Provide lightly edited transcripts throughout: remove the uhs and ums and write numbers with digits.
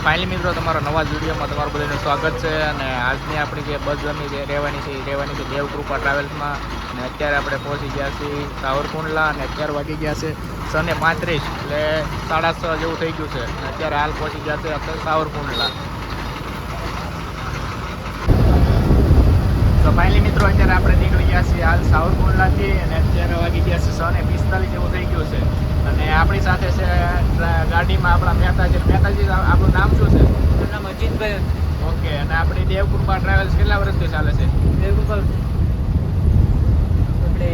Finally મિત્રો તમારો નવા વિડીયોમાં તમારું બધાનું સ્વાગત છે. અને આજની આપણી જે બસ જર્ની રહેવાની છે દેવકૃપા ટ્રાવેલ્સમાં. અને અત્યારે આપણે પહોંચી ગયા છીએ સાવરકુંડલા અને અત્યારે વાગી ગયા છે 6:35 એટલે 6:30 જેવું થઈ ગયું છે. અને અત્યારે હાલ પહોંચી ગયા છે આપણે સાવરકુંડલા. તો ફાઇનલી મિત્રો અત્યારે આપણે નીકળી ગયા છીએ હાલ સાવરકુંડલાથી અને અત્યારે વાગી ગયા છે 6:45 જેવું થઈ ગયું છે. અને આપણી સાથે છે ગાડીમાં આપણા મહેતાજી. મહેતાજી, આપણું નામ શું છે? મારું નામ અજીતભાઈ. ઓકે. અને આપણી દેવકૃપા ટ્રાવેલ્સ કેટલા વર્ષથી ચાલે છે? દેવકૃપા આપણે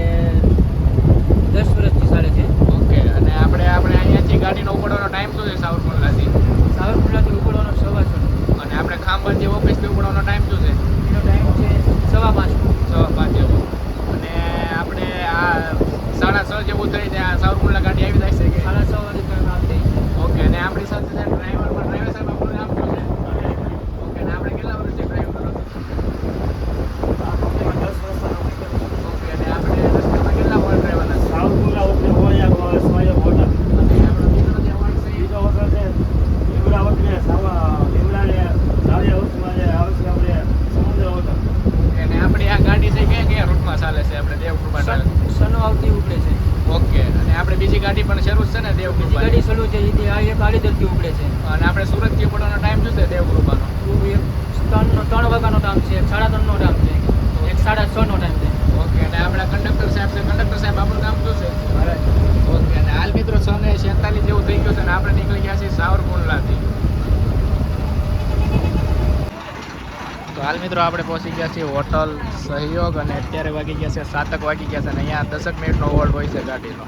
10 વર્ષથી ચાલે છે. ઓકે. અને આપણે અહીંયાથી ગાડીનો ઉપડવાનો ટાઈમ શું છે સાવરકુંડલાથી? સાવરકુંડલાથી ઉપડવાનો 6:15. અને આપણે ખાંભાથી ઓફિસથી ઉપડવાનો ટાઈમ શું છે? એનો ટાઈમ છે 5:15 જેવું. અને આપણે આ 6:30 જેવું થઈ ત્યાં સાવરકુંડલા ગાડી આવી જાય છે કે 6:30 વાગે કામ થઈ? ઓકે. અને આપણી સાથે ડ્રાઈવર સાહેબ આપણું નામ શું છે? ઓકે. અને આપણે કેટલા વર્ષથી ડ્રાઈવ કરો છો? 10 વર્ષ. ઓકે. અને આપણે રસ્તામાં કેટલા વાર ડ્રાઈવર હતા? સાવરકુંડલા ઉપર હોય સ્વાય હોટલ. અને આપણો બીજો જે હોટલ છે બીજો હોટલ છે લીમડા હોટલ. લીમડા ને સારી હાઉસમાં જે હાઉસ આપણે સમુદ્ર હોટલ. અને આપણી આ ગાડી છે કયા રૂટમાં ચાલે છે આપણે દેવકૃપા ટ્રાવેલ્સ? સનો આવતી ઉપડે છે. ઓકે. અને આપણે બીજી ગાડી પણ શરૂ છે ને બીજી દેવકૃપા? ગાડી ચાલુ છે એ આ એક આલીદરથી ઉપડે છે. અને આપણે સુરતથી ઉપડવાનો ટાઈમ શું છે દેવકૃપાનો? 3 વાગ્યાનો ટાઈમ છે, 3:30નો ટાઈમ છે, 6:30નો ટાઈમ છે. ઓકે. અને આપણા કંડક્ટર સાહેબ છે. કંડક્ટર સાહેબ આપણું નામ શું છે? બરાબર. ઓકે. અને હાલ મિત્રો 6:46 જેવું થઈ ગયું છે અને આપણે નીકળી ગયા છીએ સાવરકુંડલાથી. તો હાલ મિત્રો આપણે પહોંચી ગયા છીએ હોટલ સહયોગ અને અત્યારે વાગી ગયા છે 7 વાગી ગયા છે. અને અહીંયા 10 મિનિટનો હોલ્ડ હોય છે ગાડીનો.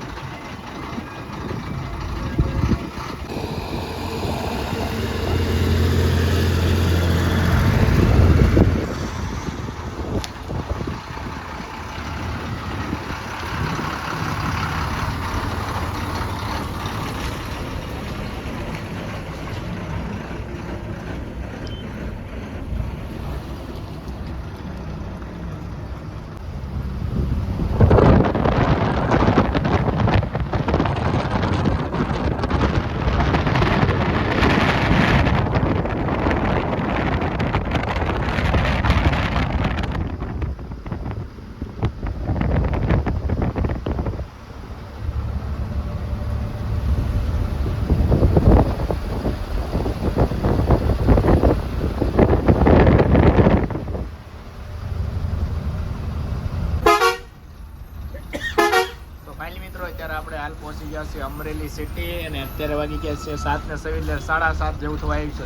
ફાઇનલી મિત્રો અત્યારે આપણે હાલ પહોંચી ગયા છીએ અમરેલી સિટી અને અત્યારે વાગી ગયા છે 7:06 એટલે 7:30 જેવું થવા આવ્યું છે.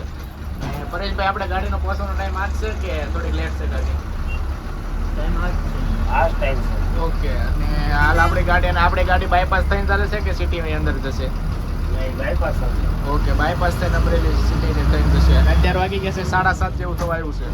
અને પરેશભાઈ, આપણે ગાડીનો પહોંચવાનો ટાઈમ આજ છે કે થોડીક લેટ છે ગાડી? ટાઈમ આ ટાઈમ છે. ઓકે. અને હાલ આપણી ગાડી બાયપાસ થઈને ચાલે છે કે સિટીની અંદર જશે? નહીં, બાયપાસ આવશે. ઓકે. બાયપાસ થઈને અમરેલી સિટીને થઈને જશે. અને અત્યારે વાગી ગયા છે 7:30 જેવું થવા આવ્યું છે.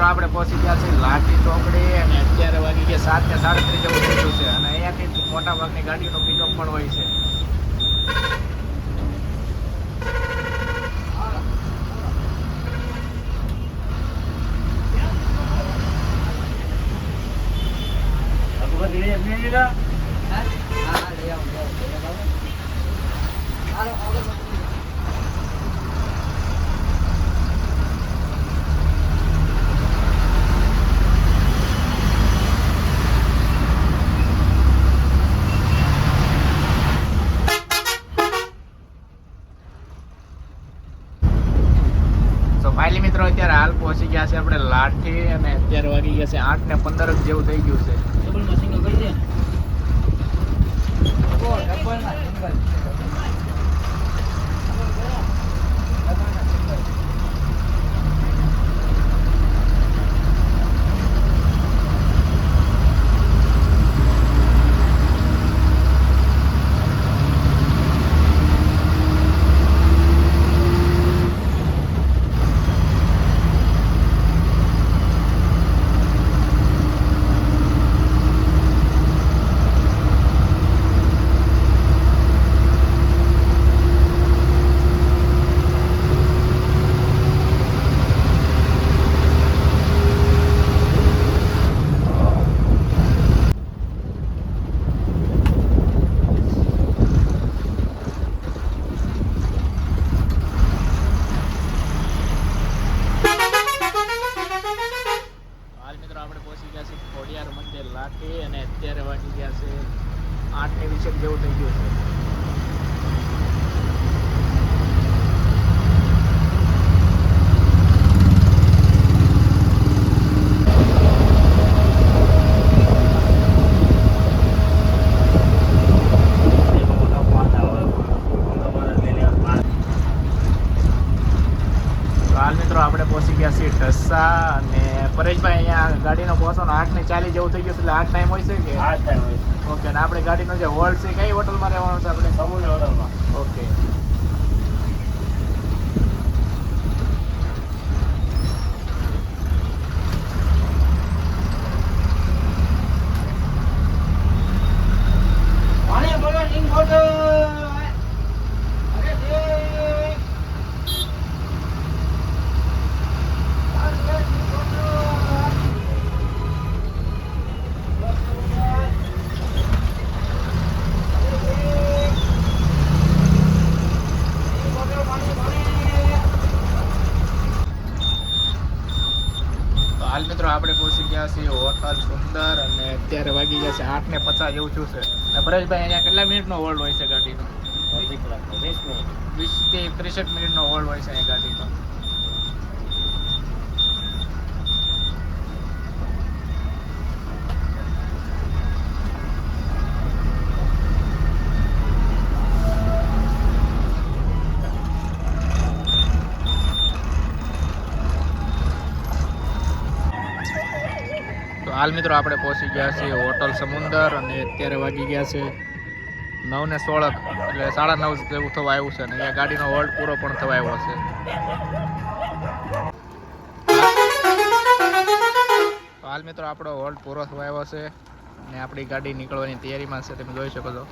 આપણે પહોંચી ગયા છીએ લાઠી ચોકડી અને અત્યારે વાગી ગયા 7:37 જેવું થઈ ગયું છે. અને અહીંયાથી મોટા ભાગની ગાડીઓનો પિકઅપ પણ હોય છે. ફાઇનલી મિત્રો અત્યારે હાલ પહોંચી ગયા છે આપણે લાઠી અને અત્યારે વાગી ગયા છે 8:15 જેવું થઈ ગયું છે. ડબલ મશીન કરી દે. ડબલ ના સિંગલ. 8ની વિશે જેવું થઈ ગયું છે. હાલ મિત્રો આપણે પહોંચી ગયા છીએ ઢસા અને પરેશભાઈ અહીંયા ગાડીનો પહોંચવાનો 8:40 જેવું થઈ ગયું છે એટલે આ ટાઈમ હોય છે કે આ ટાઈમ હોય છે. ઓકે અને આપણે ગાડીનો જે હોલ્ડ છે કઈ હોટલમાં રહેવાનું છે આપણે સમુદ્ર હોટલમાં. ઓકે હાલ મિત્રો આપણે પહોંચી ગયા છીએ હોટલ સુંદર અને અત્યારે વાગી ગયા છે 8:50 જેવું થયું છે અને પરેશભાઈ અહીંયા કેટલા મિનિટનો હોલ્ડ હોય છે ગાડીનો 20 થી 63 મિનિટનો હોલ્ડ હોય છે અહીંયા ગાડીનો. તો હાલ મિત્રો આપણે પહોંચી ગયા છીએ હોટલ સમુંદર અને અત્યારે વાગી ગયા છે 9:16 એટલે 9:30 જેવું થવા આવ્યું છે અને અહીંયા ગાડીનો હોલ્ડ પૂરો પણ થવા આવ્યો છે. તો હાલ મિત્રો આપણો હોલ્ડ પૂરો થવા આવ્યો છે અને આપણી ગાડી નીકળવાની તૈયારીમાં છે, તમે જોઈ શકો છો.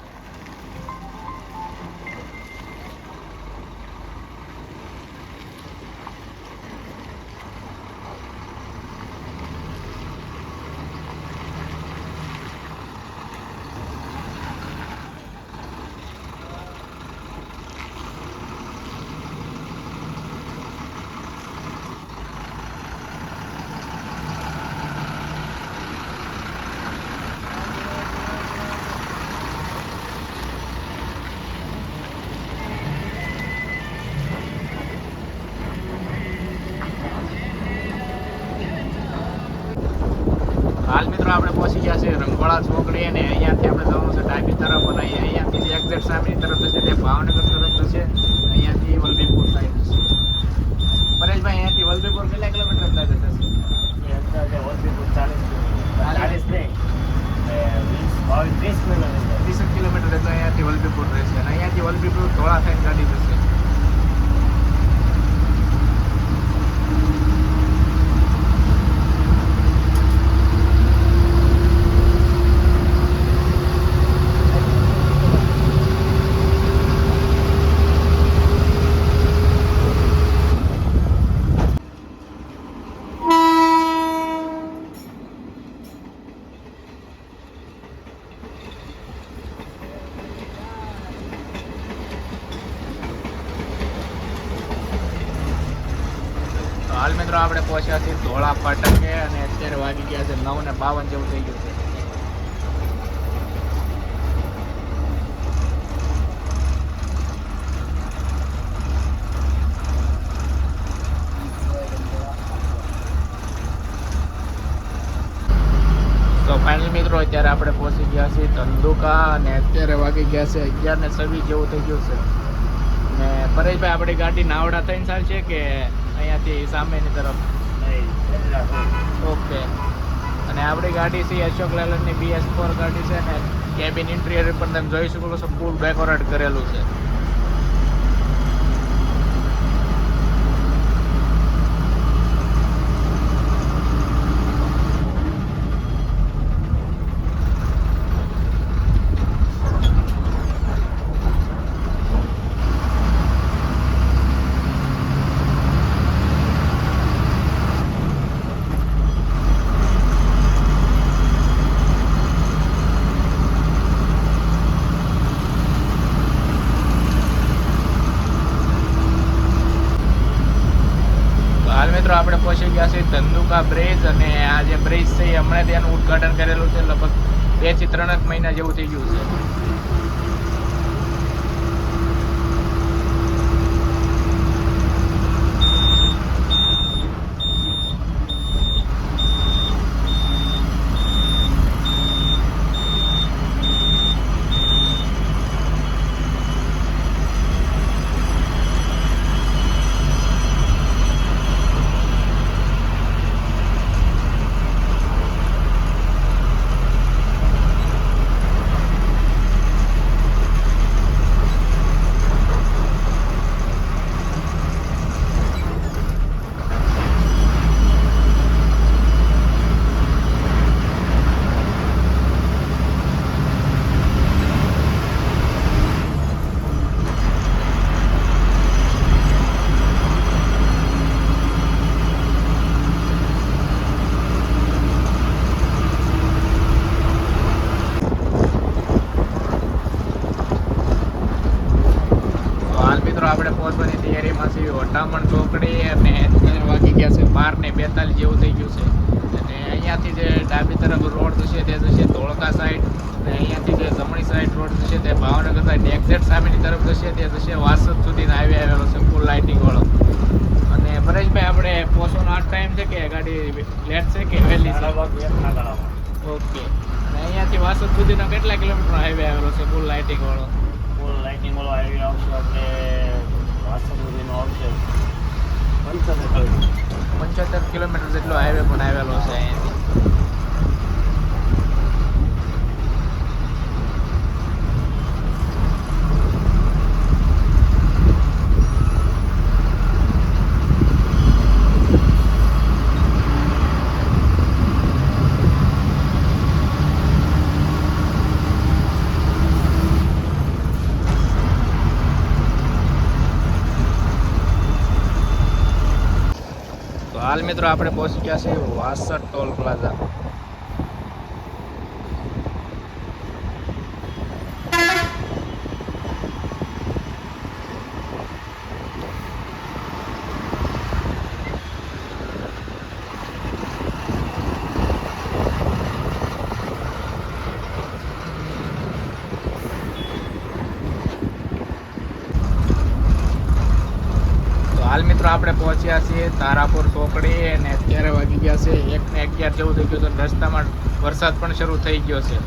હાલ મિત્રો આપણે પહોંચી ગયા છે રંગવાળા ચોકડી અને અહીંયાથી આપણે જવાનું છે ડાબી તરફ અને અહીંયાથી એક્ઝેક્ટ સામેની તરફ જશે તે ભાવનગર તરફ જશે. અહીંયાથી વલભીપુર સાઈડ છે. પરેશભાઈ અહીંયાથી વલભીપુર કેટલા કિલોમીટર અંદાજે થશે? અંદાજે 40 નહીં 30 કિલોમીટર. 30 કિલોમીટર એટલે અહીંયાથી વલભીપુર રહેશે અને અહીંયાથી વલભીપુર ધોળા થઈને ગાડી જશે. હાલ મિત્રો આપણે પહોંચ્યા છીએ ધોળા ફાટકે અને અત્યારે વાગી ગયા છે 9:52 જેવું થઈ ગયું છે. તો ફાઇનલ મિત્રો અત્યારે આપણે પહોંચી ગયા છીએ ધંધુકા અને અત્યારે વાગી ગયા છે 11:26 જેવું થઈ ગયું છે. ને પરેશભાઈ આપણી ગાડી નાવડા થઈને ચાલશે કે અહીંયાથી સામેની તરફ? ઓકે અને આપણી ગાડી છે અશોક લેલનની BS4 ગાડી છે ને કેબિન ઇન્ટિરિયર પણ તમે જોઈ શકો છો ફૂલ ડેકોરેટ કરેલું છે. મિત્રો આપણે પહોંચી ગયા છીએ ધંધુકા બ્રિજ અને આ જે બ્રિજ છે એ હમણાં ત્યાંનું ઉદ્ઘાટન કરેલું છે લગભગ 2 થી 3 મહિના જેવું થઈ ગયું છે. આપણે પહોંચવાની તૈયારીમાં છીએ વટામણ ચોકડી અને અત્યારે વાગી ગયા છે 12:42 જેવું થઈ ગયું છે. અને અહીંયાથી જે ડાબી તરફ રોડ જશે તે જશે ધોળકા સાઈડ, અને અહીંયાથી જે જમણી સાઈડ રોડ જશે તે ભાવનગર સાઈડ એક્ઝેક્ટ સામેની તરફ જશે તે જશે વાસદ સુધીનો હાઈવે આવેલો છે ફૂલ લાઇટિંગ વાળો. અને પરેશભાઈ આપણે પહોંચવાનો આ ટાઈમ છે કે ગાડી લેટ છે કે વહેલી છે? ઓકે. અને અહીંયાથી વાસદ સુધીનો કેટલા કિલોમીટરનો હાઈવે આવેલો છે ફૂલ લાઇટિંગ વાળો? ફૂલ લાઇટિંગ વાળો હાઈવે આવશે આપણે વાસદ સુધીનો આવશે 75 કિલોમીટર જેટલો હાઈવે પણ આવેલો છે અહીંયાથી. હાલ મિત્રો આપણે પહોંચી ગયા છીએ વાસદ ટોલ પ્લાઝા. હાલ મિત્રો આપણે પહોંચ્યા છીએ તારાપુર ચોકડી અને અત્યારે વાગી ગયા છે 1:11 જેવું થઈ ગયું છે. રસ્તામાં વરસાદ પણ શરૂ થઈ ગયો છે.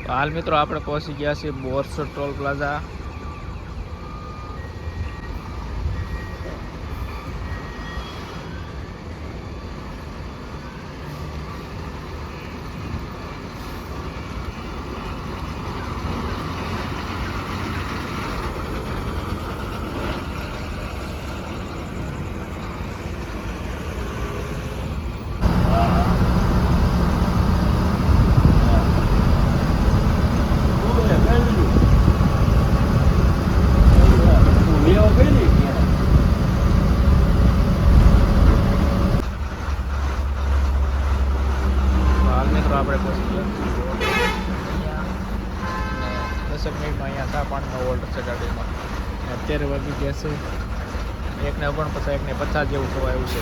તો હાલ મિત્રો આપણે પહોંચી ગયા છીએ બોરસદ ટોલ પ્લાઝા. આપણે પહોંચી ગયા 10 મિનિટમાં અહીંયા ચા પાણીનો ઓર્ડર છે ગાડીમાં. અત્યારે વાગી ગયા છે 1:49, 1:50 જેવું થવા આવ્યું છે.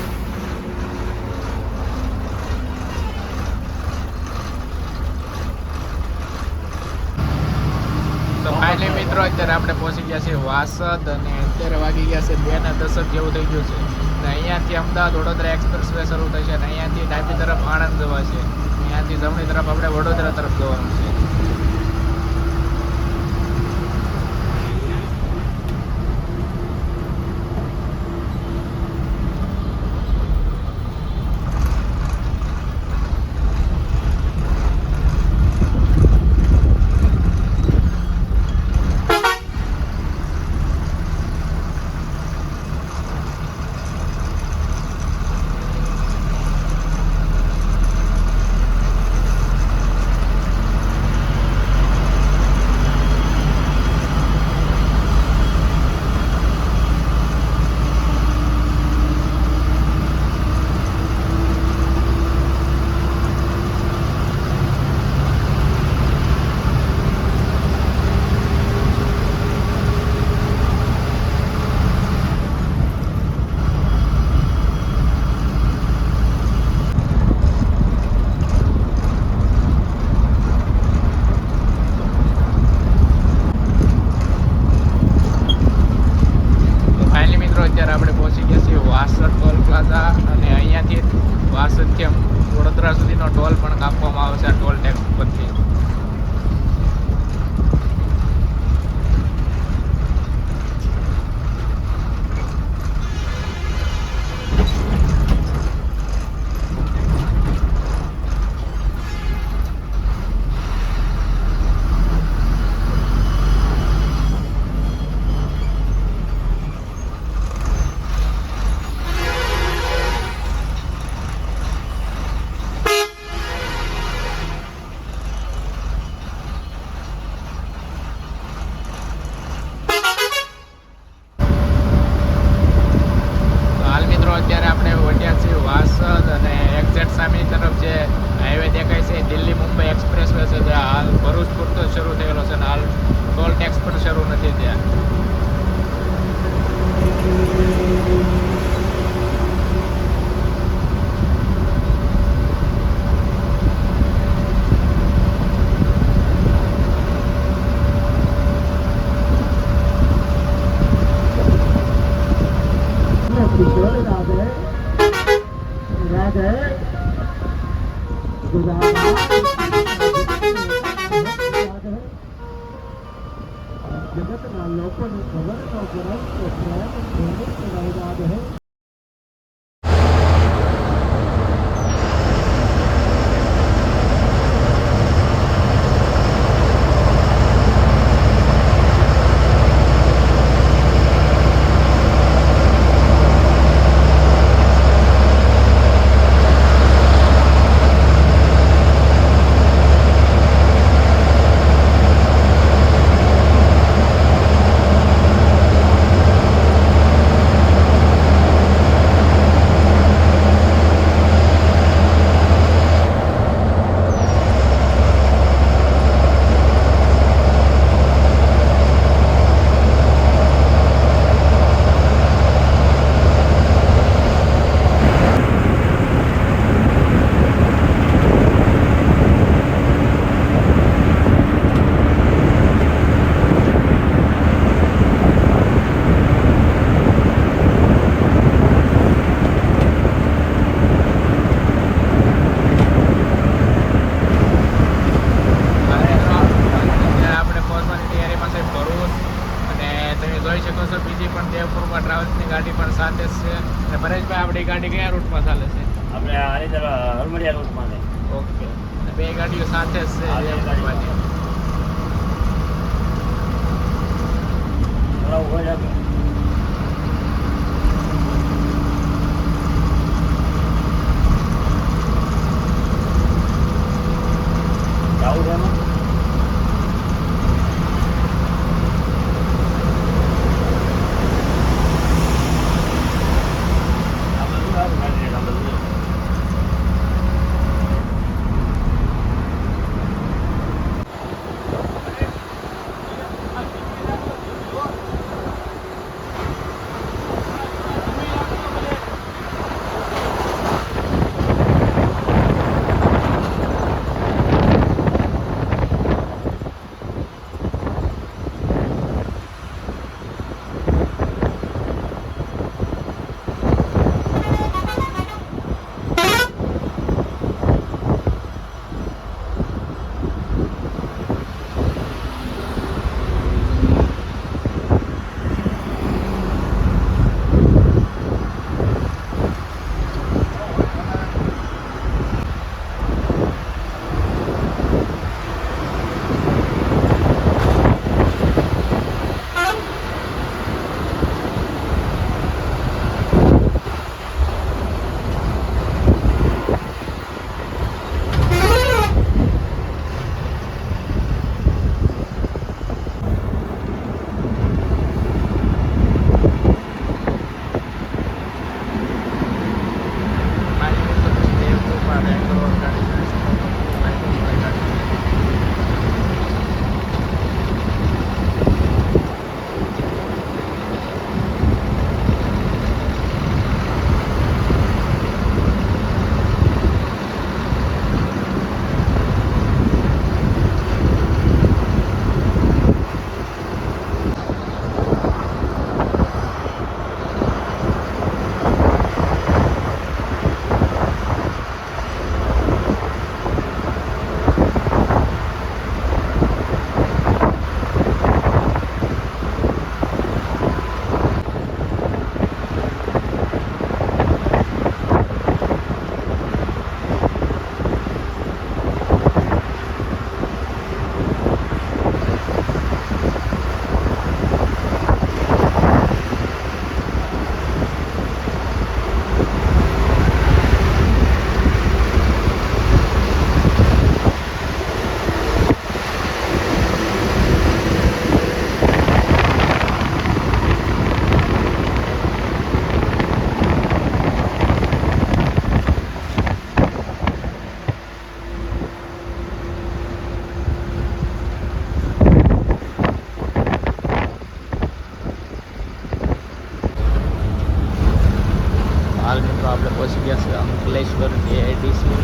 તો ફાઇનલી મિત્રો અત્યારે આપણે પહોંચી ગયા છીએ વાસદ અને અત્યારે વાગી ગયા છે 2:10 જેવું થઈ ગયું છે. અને અહીંયાથી અમદાવાદ વડોદરા એક્સપ્રેસ વે શરૂ થશે અને અહીંયાથી ડાબી તરફ આણંદ જવાશે. અહીંયાથી જમણી તરફ આપણે વડોદરા તરફ જવાનું છે. અત્યારે આપણે પહોંચી ગયા છીએ વાસદ ટોલ પ્લાઝા અને અહીંયાથી વાસદથી વડોદરા સુધીનો ટોલ પણ કાપવામાં આવે છે આ ટોલ ટેક્સ પરથી. અત્યારે આપણે વટ્યા છીએ વાસદ અને એક્ઝેક્ટ સામેની તરફ જે હાઈવે દેખાય છે દિલ્હી મુંબઈ એક્સપ્રેસ વે છે ત્યાં હાલ ભરૂચ પૂરતો શરૂ થયેલો છે અને હાલ ટોલ ટેક્સ પણ શરૂ નથી ત્યાં. જગતના લોકોને ખબર ન પડે કે પ્રેમ છે. ટ્રાવેલ્સની ગાડી પણ સાથે જ છે. અને પરેશભાઈ આપણી ગાડી કયા રૂટમાં ચાલે છે? આપણે આની તરફ હરમડિયા રૂટમાં છે. ઓકે. અને બે ગાડીઓ સાથે જ હા, છે બે ગાડીઓ. થોડા ઉભો જ આપી. જાવું છે એમાં? આ બધું સારું લાગે છે, આ બધું. હાલ મિત્રો આપણે પહોંચી ગયા છે અંકલેશ્વર એડીસી.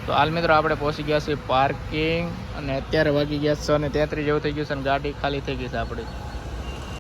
તો હાલ મિત્રો આપણે પહોંચી ગયા છીએ પાર્કિંગ અને અત્યારે વાગી ગયા 6:33 જેવું થઈ ગયું છે અને ગાડી ખાલી થઈ ગઈ છે આપણી.